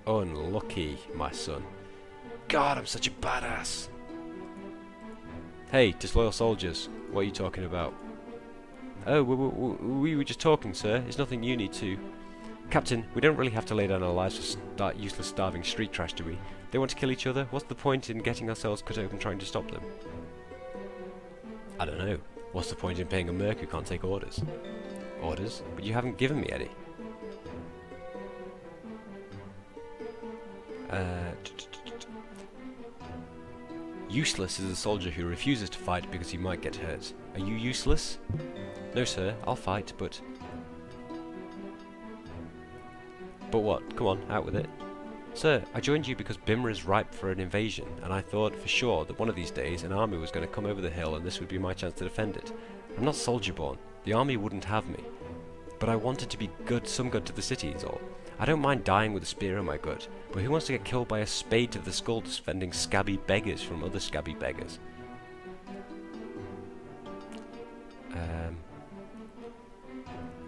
Unlucky, my son. God, I'm such a badass. Hey, disloyal soldiers, what are you talking about? Oh, we were just talking, sir. It's nothing you need to. Captain, we don't really have to lay down our lives for useless starving street trash, do we? They want to kill each other? What's the point in getting ourselves cut open trying to stop them? I don't know. What's the point in paying a merc who can't take orders? Orders? But you haven't given me any. Useless is a soldier who refuses to fight because he might get hurt. Are you useless? No, sir. I'll fight, but... But what? Come on, out with it. Sir, I joined you because Bhimra is ripe for an invasion, and I thought for sure that one of these days an army was going to come over the hill and this would be my chance to defend it. I'm not soldier-born. The army wouldn't have me. But I wanted to be good, some good to the city is all. I don't mind dying with a spear in my gut, but who wants to get killed by a spade to the skull defending scabby beggars from other scabby beggars?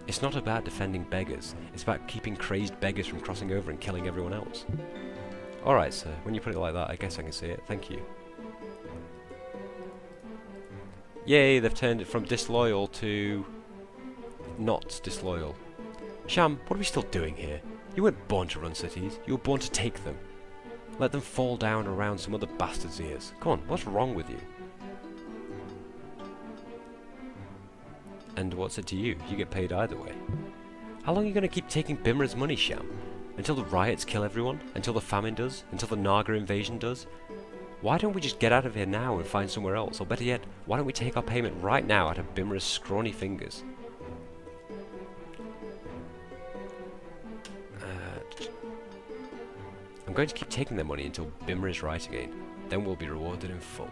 It's not about defending beggars, it's about keeping crazed beggars from crossing over and killing everyone else. Alright, sir, when you put it like that, I guess I can see it. Thank you. Yay, they've turned it from disloyal to... not disloyal. Sham, what are we still doing here? You weren't born to run cities, you were born to take them. Let them fall down around some other bastard's ears. Come on, what's wrong with you? And what's it to you? You get paid either way. How long are you going to keep taking Bhimra's money, Sham? Until the riots kill everyone? Until the famine does? Until the Naga invasion does? Why don't we just get out of here now and find somewhere else? Or better yet, why don't we take our payment right now out of Bhimra's scrawny fingers? I'm going to keep taking their money until Bhimra is right again. Then we'll be rewarded in full.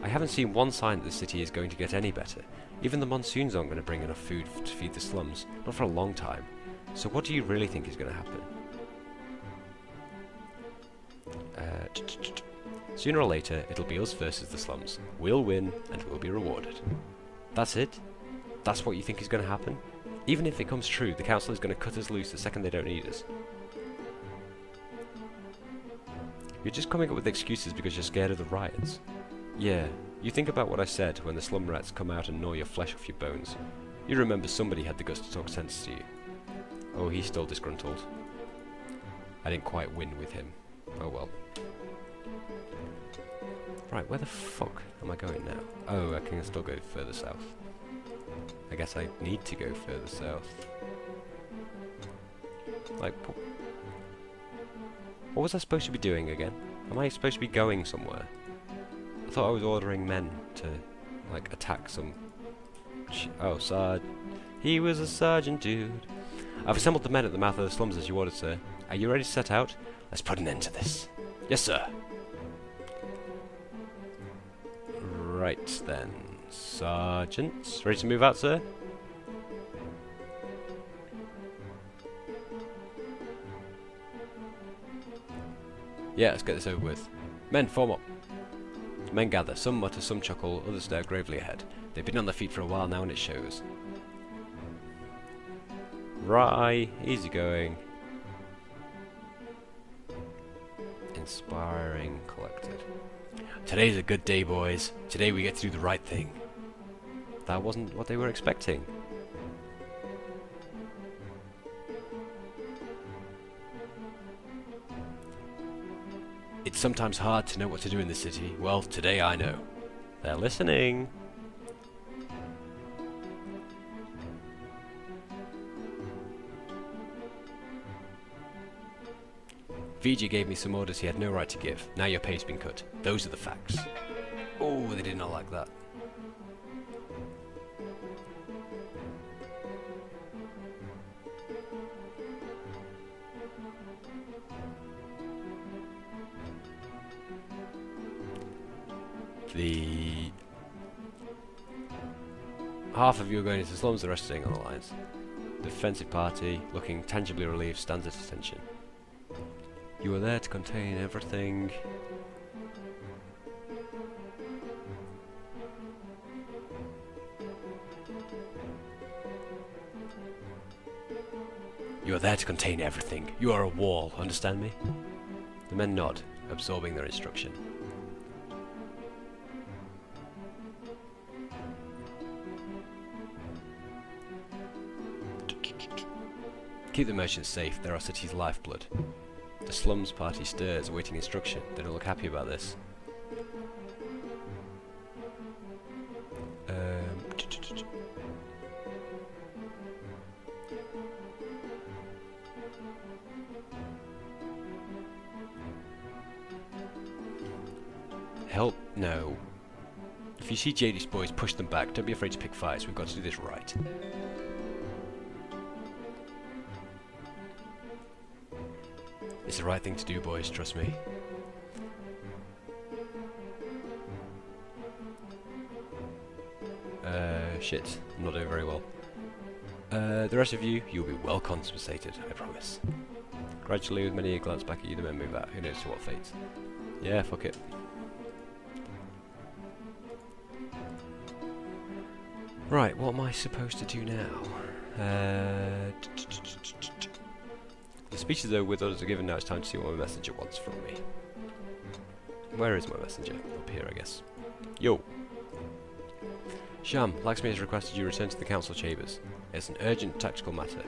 I haven't seen one sign that the city is going to get any better. Even the monsoons aren't going to bring enough food to feed the slums. Not for a long time. So what do you really think is going to happen? Sooner or later, it'll be us versus the slums. We'll win, and we'll be rewarded. That's it? That's what you think is going to happen? Even if it comes true, the council is going to cut us loose the second they don't need us. You're just coming up with excuses because you're scared of the riots. Yeah, you think about what I said when the slum rats come out and gnaw your flesh off your bones. You remember somebody had the guts to talk sense to you. Oh, he's still disgruntled. I didn't quite win with him. Oh well. Right, where the fuck am I going now? Oh, I can still go further south. I guess I need to go further south. Like, what was I supposed to be doing again? Am I supposed to be going somewhere? I thought I was ordering men to, like, attack some... Oh, he was a sergeant dude. I've assembled the men at the mouth of the slums as you ordered, sir. Are you ready to set out? Let's put an end to this. Yes, sir. Right then. Sergeants, ready to move out, sir? Yeah, let's get this over with. Men, form up. Men gather. Some mutter, some chuckle, others stare gravely ahead. They've been on their feet for a while now and it shows. Right, easy going. Inspiring, collected. Today's a good day, boys. Today we get to do the right thing. That wasn't what they were expecting. It's sometimes hard to know what to do in the city. Well, today I know. They're listening. Vijay gave me some orders he had no right to give. Now your pay's been cut. Those are the facts. Oh, they did not like that. The half of you are going into slums, the rest are staying on the lines. The defensive party, looking tangibly relieved, stands at attention. You are there to contain everything. You are there to contain everything. You are a wall, understand me? The men nod, absorbing their instruction. Keep the merchants safe, they're our city's lifeblood. The slums party stirs, awaiting instruction. They don't look happy about this. Help? No. If you see JD's boys, push them back. Don't be afraid to pick fights. We've got to do this right. It's the right thing to do, boys. Trust me. Shit. I'm not doing very well. The rest of you, you'll be well compensated, I promise. Gradually, with many a glance back at you, the men move out. Who knows to what fate? Yeah, fuck it. Right, what am I supposed to do now? The speeches though with others are given. Now it's time to see what my messenger wants from me. Where is my messenger? Up here, I guess. Yo! Sham, Laxmi has requested you return to the council chambers. It's an urgent tactical matter.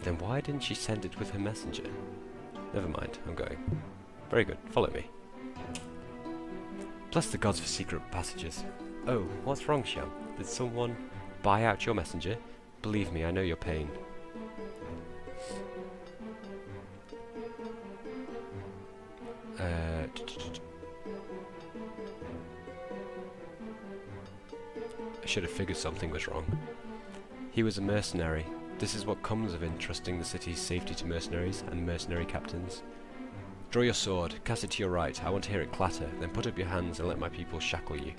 Then why didn't she send it with her messenger? Never mind, I'm going. Very good, follow me. Bless the gods for secret passages. Oh, what's wrong, Sham? Did someone buy out your messenger? Believe me, I know your pain. I should have figured something was wrong. He was a mercenary. This is what comes of entrusting the city's safety to mercenaries and mercenary captains. Draw your sword, cast it to your right. I want to hear it clatter, then put up your hands and let my people shackle you.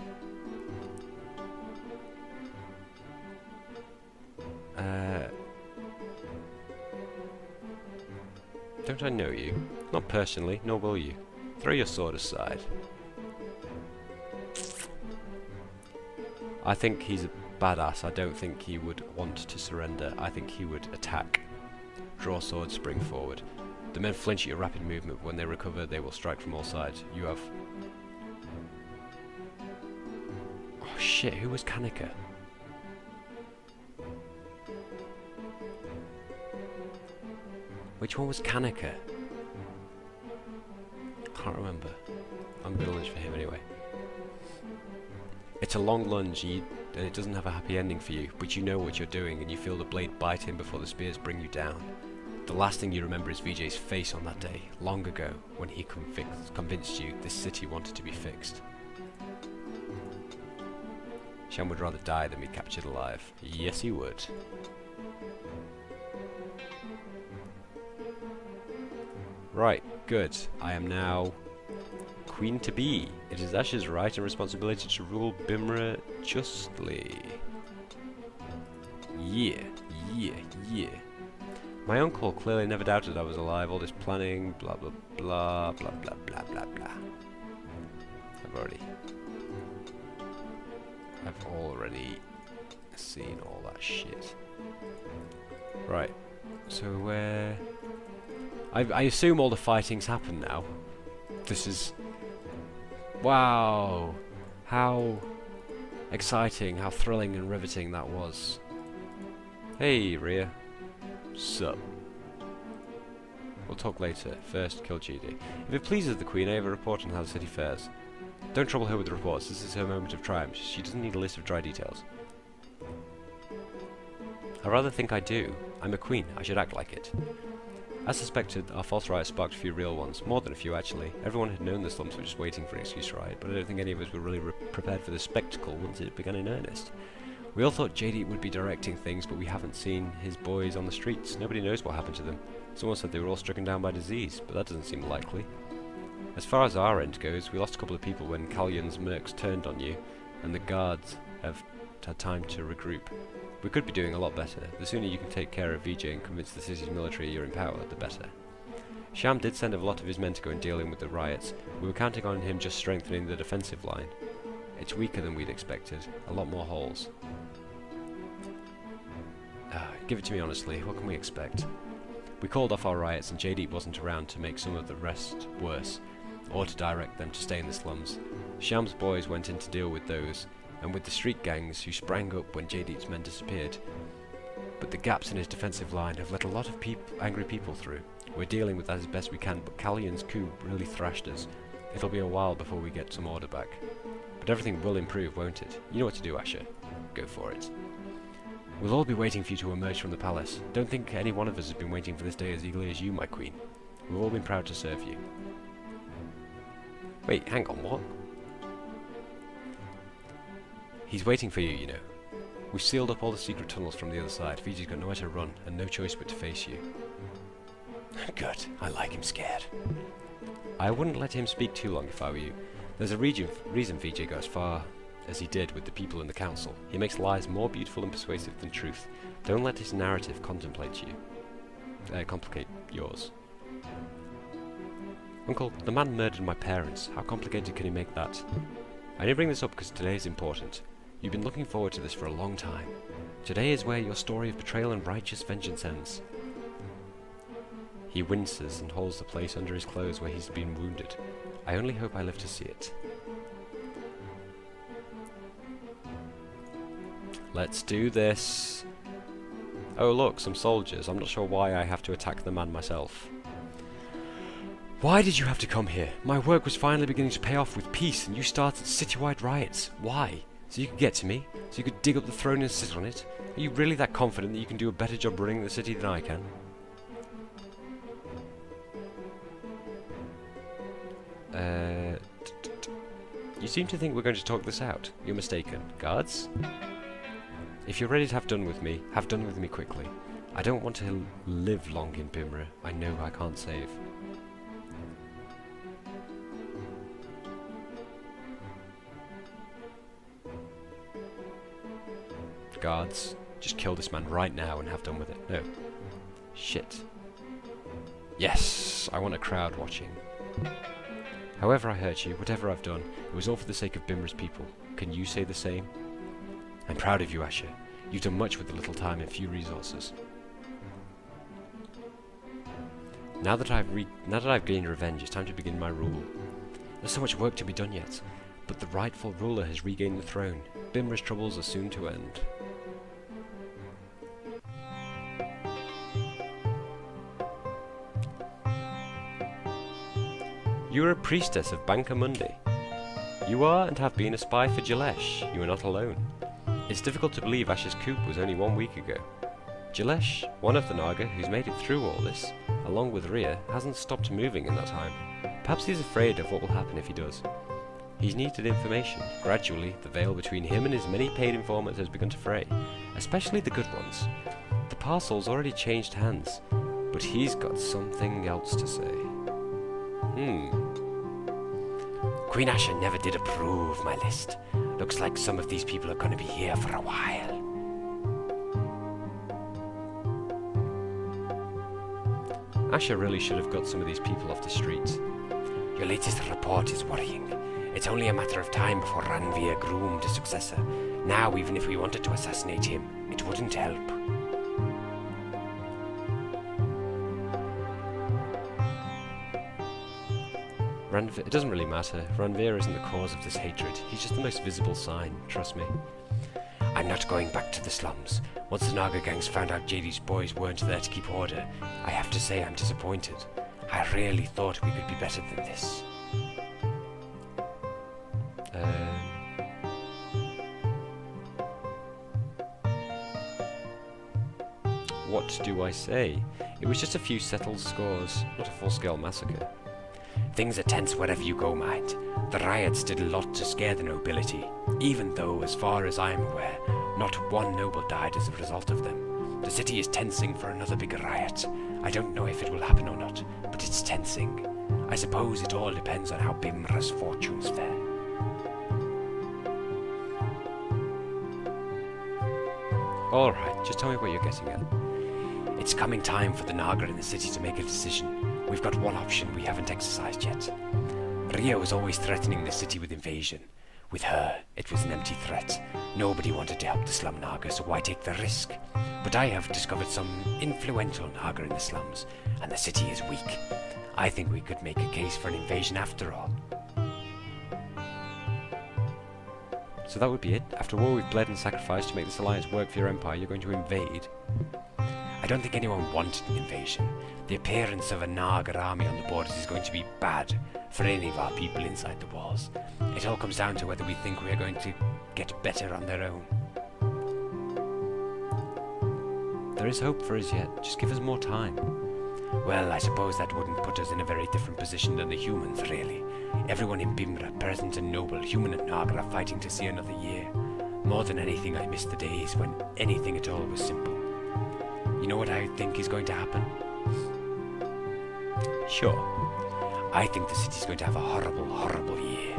Don't I know you? Not personally, nor will you. Throw your sword aside. I think he's a badass. I don't think he would want to surrender. I think he would attack. Draw sword, spring forward. The men flinch at your rapid movement. When they recover, they will strike from all sides. You have... Oh shit, who was Kanika? Which one was Kanika? Can't remember. I'm gonna lunge for him anyway. It's a long lunge, and it doesn't have a happy ending for you, but you know what you're doing, and you feel the blade bite in before the spears bring you down. The last thing you remember is Vijay's face on that day, long ago, when he convinced you this city wanted to be fixed. Sham would rather die than be captured alive. Yes, he would. Right, good. I am now Queen to be. It is Ash's right and responsibility to rule Bhimra justly. Yeah. My uncle clearly never doubted I was alive. All this planning, blah blah blah, blah blah blah blah blah. I've already seen all that shit. Right. So where... I assume all the fighting's happened now. This is... Wow! How exciting, how thrilling and riveting that was. Hey, Rhea. Sup? We'll talk later. First, kill GD. If it pleases the Queen, I have a report on how the city fares. Don't trouble her with the reports. This is her moment of triumph. She doesn't need a list of dry details. I rather think I do. I'm a queen. I should act like it. As suspected, our false riots sparked a few real ones. More than a few, actually. Everyone had known the slums were just waiting for an excuse to riot, but I don't think any of us were really prepared for the spectacle once it began in earnest. We all thought JD would be directing things, but we haven't seen his boys on the streets. Nobody knows what happened to them. Someone said they were all stricken down by disease, but that doesn't seem likely. As far as our end goes, we lost a couple of people when Kalyon's mercs turned on you, and the guards have had time to regroup. We could be doing a lot better. The sooner you can take care of Vijay and convince the city's military you're in power, the better. Sham did send a lot of his men to go and deal in with the riots. We were counting on him just strengthening the defensive line. It's weaker than we'd expected. A lot more holes. Give it to me honestly, what can we expect? We called off our riots and JD wasn't around to make some of the rest worse, or to direct them to stay in the slums. Sham's boys went in to deal with those, and with the street gangs who sprang up when JD's men disappeared. But the gaps in his defensive line have let a lot of angry people through. We're dealing with that as best we can, but Callion's coup really thrashed us. It'll be a while before we get some order back. But everything will improve, won't it? You know what to do, Asher. Go for it. We'll all be waiting for you to emerge from the palace. Don't think any one of us has been waiting for this day as eagerly as you, my queen. We've all been proud to serve you. Wait, hang on, what? He's waiting for you, you know. We've sealed up all the secret tunnels from the other side. Fiji's got nowhere to run, and no choice but to face you. Good, I like him scared. I wouldn't let him speak too long if I were you. There's a reason Fiji got as far as he did with the people in the council. He makes lies more beautiful and persuasive than truth. Don't let his narrative complicate yours. Uncle, the man murdered my parents. How complicated can you make that? I only bring this up because today is important. You've been looking forward to this for a long time. Today is where your story of betrayal and righteous vengeance ends. He winces and holds the place under his clothes where he's been wounded. I only hope I live to see it. Let's do this. Oh look, some soldiers. I'm not sure why I have to attack the man myself. Why did you have to come here? My work was finally beginning to pay off with peace and you started citywide riots. Why? So you could get to me? So you could dig up the throne and sit on it? Are you really that confident that you can do a better job running the city than I can? You seem to think we're going to talk this out. You're mistaken. Guards? If you're ready to have done with me quickly. I don't want to live long in Bhimra. I know I can't save. Guards, just kill this man right now and have done with it. No. Shit. Yes, I want a crowd watching. However I hurt you, whatever I've done, it was all for the sake of Bhimra's people. Can you say the same? I'm proud of you, Asher. You've done much with the little time and few resources. Now that I've gained revenge, it's time to begin my rule. There's so much work to be done yet, but the rightful ruler has regained the throne. Bhimra's troubles are soon to end. You are a priestess of Bankamundi. You are and have been a spy for Jalesh. You are not alone. It's difficult to believe Asher's coup was only 1 week ago. Jalesh, one of the Naga who's made it through all this, along with Rhea, hasn't stopped moving in that time. Perhaps he's afraid of what will happen if he does. He's needed information. Gradually, the veil between him and his many paid informants has begun to fray, especially the good ones. The parcel's already changed hands, but he's got something else to say. Queen Asher never did approve my list. Looks like some of these people are going to be here for a while. Asher really should have got some of these people off the street. Your latest report is worrying. It's only a matter of time before Ranveer groomed a successor. Now, even if we wanted to assassinate him, it wouldn't help. It doesn't really matter. Ranveer isn't the cause of this hatred. He's just the most visible sign, trust me. I'm not going back to the slums. Once the Naga gangs found out JD's boys weren't there to keep order, I have to say I'm disappointed. I really thought we could be better than this. What do I say? It was just a few settled scores, not a full-scale massacre. Things are tense wherever you go, mind. The riots did a lot to scare the nobility, even though, as far as I am aware, not one noble died as a result of them. The city is tensing for another big riot. I don't know if it will happen or not, but it's tensing. I suppose it all depends on how Bhimra's fortunes fare. Alright, just tell me what you're getting at. It's coming time for the Naga in the city to make a decision. We've got one option we haven't exercised yet. Rhea was always threatening the city with invasion. With her, it was an empty threat. Nobody wanted to help the slum Naga, so why take the risk? But I have discovered some influential Naga in the slums, and the city is weak. I think we could make a case for an invasion after all. So that would be it? After all we've bled and sacrificed to make this alliance work for your empire, you're going to invade? I don't think anyone wanted an invasion. The appearance of a Naga army on the borders is going to be bad for any of our people inside the walls. It all comes down to whether we think we are going to get better on their own. There is hope for us yet. Just give us more time. Well, I suppose that wouldn't put us in a very different position than the humans, really. Everyone in Bhimra, present and noble, human and Naga, are fighting to see another year. More than anything, I miss the days when anything at all was simple. You know what I think is going to happen? Sure. I think the city's going to have a horrible, horrible year.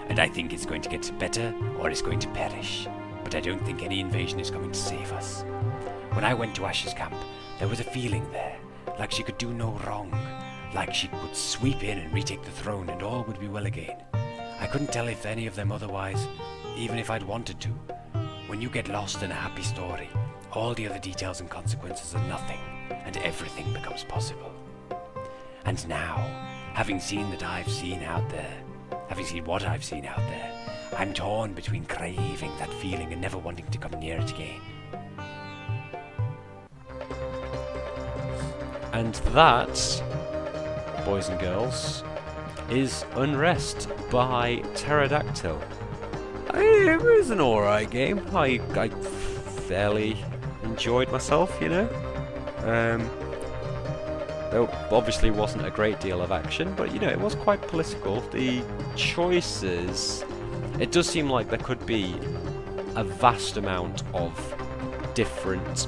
And I think it's going to get better, or it's going to perish. But I don't think any invasion is going to save us. When I went to Ash's camp, there was a feeling there, like she could do no wrong. Like she could sweep in and retake the throne and all would be well again. I couldn't tell if any of them otherwise, even if I'd wanted to. When you get lost in a happy story, all the other details and consequences are nothing, and everything becomes possible. And now, having seen what I've seen out there, I'm torn between craving that feeling and never wanting to come near it again. And that, boys and girls, is Unrest by Pterodactyl. It was an alright game. I fairly enjoyed myself, you know. There obviously wasn't a great deal of action, but you know, it was quite political. The choices, it does seem like there could be a vast amount of different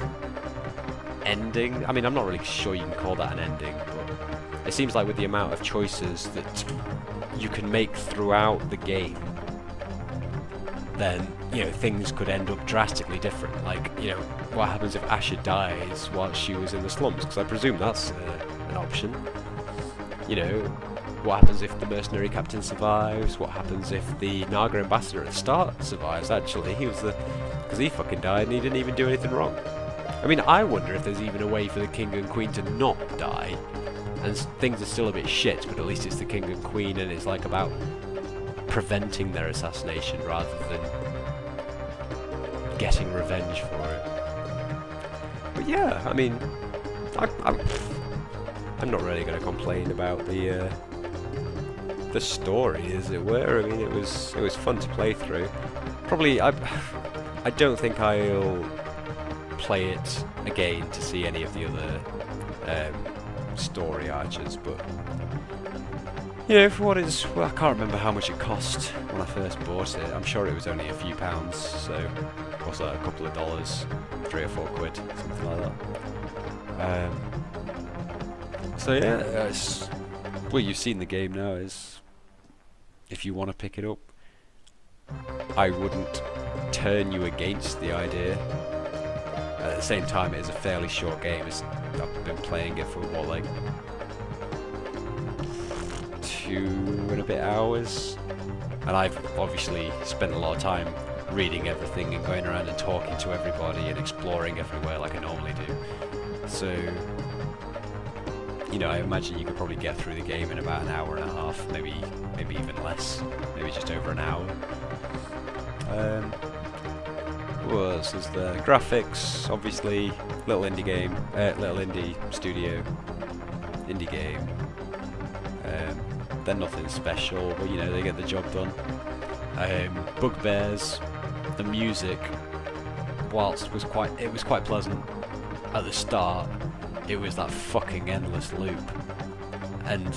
ending. I mean, I'm not really sure you can call that an ending, but it seems like with the amount of choices that you can make throughout the game, then, you know, things could end up drastically different. Like, you know, what happens if Asha dies while she was in the slums? Because I presume that's an option. You know, what happens if the mercenary captain survives? What happens if the Naga ambassador at the start survives? Actually, because he fucking died and he didn't even do anything wrong. I mean, I wonder if there's even a way for the king and queen to not die, and things are still a bit shit, but at least it's the king and queen, and it's like about preventing their assassination rather than getting revenge for it. But yeah, I mean, I'm not really going to complain about the story, as it were. I mean, it was fun to play through. Probably, I don't think I'll play it again to see any of the other story archers, but you know, for what it's, well, I can't remember how much it cost when I first bought it. I'm sure it was only a few pounds, so what's that, a couple of dollars, 3 or 4 quid, something like that. So yeah, well, you've seen the game now. Is if you want to pick it up, I wouldn't turn you against the idea. At the same time, it is a fairly short game. I've been playing it for what, like 2 and a bit hours, and I've obviously spent a lot of time reading everything and going around and talking to everybody and exploring everywhere like I normally do. So, you know, I imagine you could probably get through the game in about an hour and a half, maybe even less, maybe just over an hour. What else is there? Graphics, obviously, little indie game, little indie studio, indie game. They're nothing special, but you know, they get the job done. Bugbears, the music, whilst it was quite pleasant at the start, it was that fucking endless loop. And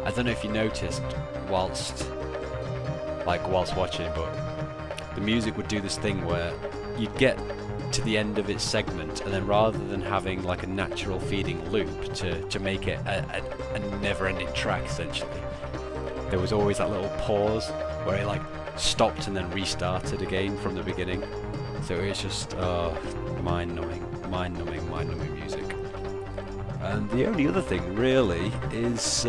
I don't know if you noticed whilst watching, but the music would do this thing where you'd get to the end of its segment, and then rather than having like a natural feeding loop to make it a never-ending track, essentially, there was always that little pause where it like stopped and then restarted again from the beginning. So it was just mind-numbing music. And the only other thing really is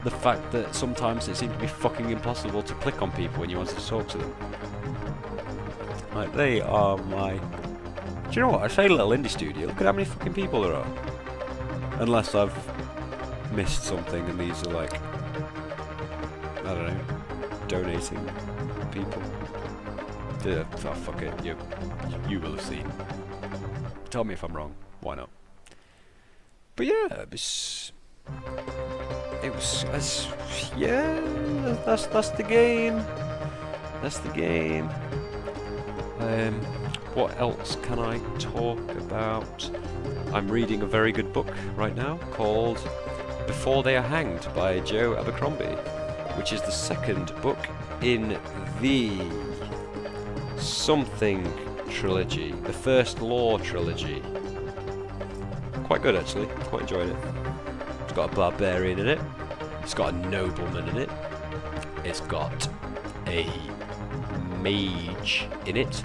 the fact that sometimes it seemed to be fucking impossible to click on people when you wanted to talk to them. Like, they are my... Do you know what? I say little indie studio, look at how many fucking people there are. Unless I've missed something and these are like, I don't know, donating people. Oh, fuck it, you will have seen. Tell me if I'm wrong, why not? But yeah, that's the game. That's the game. What else can I talk about? I'm reading a very good book right now called Before They Are Hanged by Joe Abercrombie, which is the second book in the something trilogy, the First Law trilogy. Quite good actually, quite enjoyed it. It's got a barbarian in it, it's got a nobleman in it, it's got a mage in it,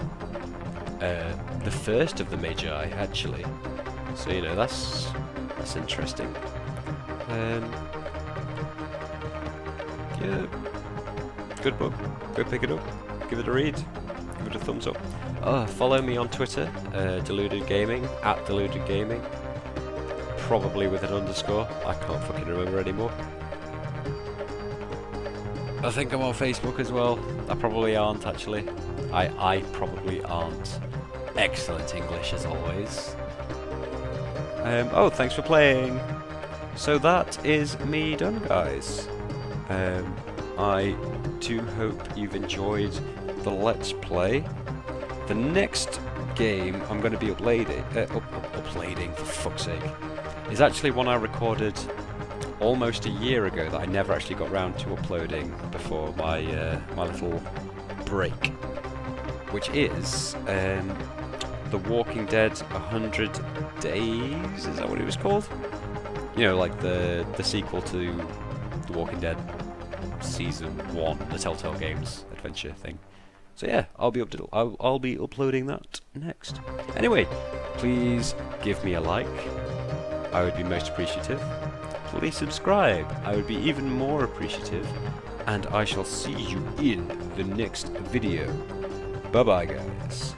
the first of the magi actually, so you know that's interesting. Yeah, good book, go pick it up, give it a read, give it a thumbs up. Follow me on Twitter, Deluded Gaming, @Deluded Gaming, probably with an underscore, I can't fucking remember anymore. I think I'm on Facebook as well. I probably aren't actually. I probably aren't. Excellent English as always. Oh, thanks for playing. So that is me done, guys. I do hope you've enjoyed the Let's Play. The next game I'm going to be uploading, for fuck's sake, is actually one I recorded almost a year ago that I never actually got round to uploading before my my little break, which is The Walking Dead 100 Days, is that what it was called? You know, like the sequel to The Walking Dead Season 1, the Telltale Games adventure thing. So yeah, I'll be uploading that next. Anyway, please give me a like, I would be most appreciative. Please subscribe, I would be even more appreciative. And I shall see you in the next video. Bye bye guys.